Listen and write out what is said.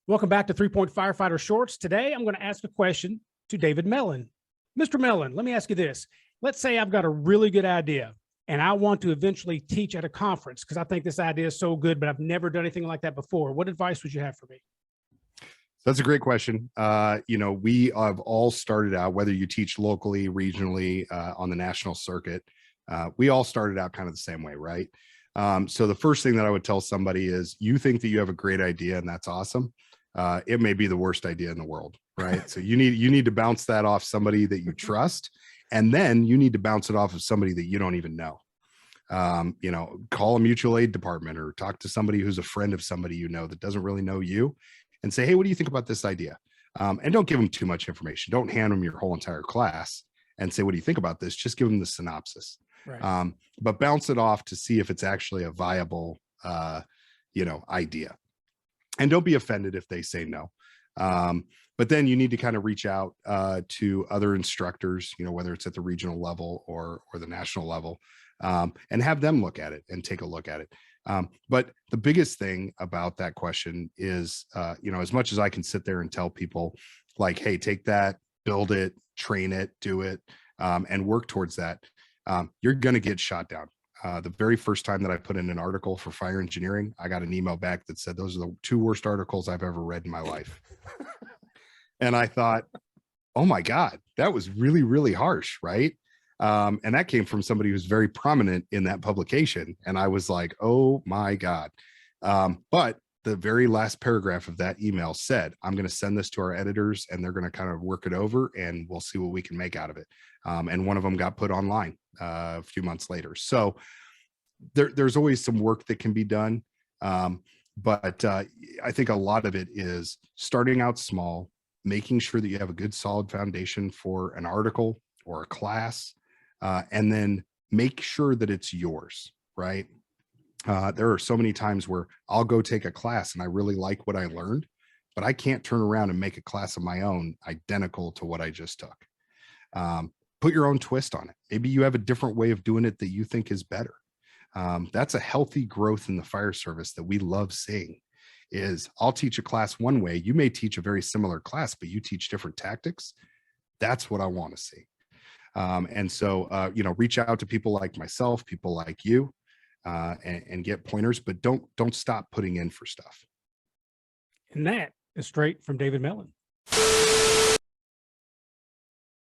Welcome back to 3-Point Firefighter Shorts. Today, I'm going to ask a question to David Mellen. Mr. Mellen, let me ask you this. Let's say I've got a really good idea and I want to eventually teach at a conference because I think this idea is so good, but I've never done anything like that before. What advice would you have for me? That's a great question. We have all started out, whether you teach locally, regionally, on the national circuit, we all started out kind of the same way, right? So the first thing that I would tell somebody is you think that you have a great idea and that's awesome. It may be the worst idea in the world, right? So you need to bounce that off somebody that you trust, and then you need to bounce it off of somebody that you don't even know. Call a mutual aid department or talk to somebody who's a friend of somebody you know that doesn't really know you, and say, hey, what do you think about this idea? And don't give them too much information. Don't hand them your whole entire class and say, what do you think about this? Just give them the synopsis. Right. But bounce it off to see if it's actually a viable, idea. And don't be offended if they say no. But then you need to kind of reach out to other instructors, whether it's at the regional level or the national level, and have them look at it and take a look at it. But the biggest thing about that question is, as much as I can sit there and tell people like, hey, take that, build it, train it, do it, and work towards that, you're going to get shot down. The very first time that I put in an article for fire engineering, I got an email back that said, those are the 2 worst articles I've ever read in my life. And I thought, oh my God, that was really, really harsh. Right. And that came from somebody who's very prominent in that publication. And I was like, oh my God. But the very last paragraph of that email said, I'm going to send this to our editors and they're going to kind of work it over and we'll see what we can make out of it. And one of them got put online a few months later. So there's always some work that can be done. But I think a lot of it is starting out small, making sure that you have a good solid foundation for an article or a class, and then make sure that it's yours, right? There are so many times where I'll go take a class and I really like what I learned, but I can't turn around and make a class of my own identical to what I just took. Put your own twist on it. Maybe you have a different way of doing it that you think is better. That's a healthy growth in the fire service that we love seeing. Is I'll teach a class one way, you may teach a very similar class, but you teach different tactics. That's what I want to see. And so, reach out to people like myself, people like you, and get pointers, but don't stop putting in for stuff. And that is straight from David Mellen.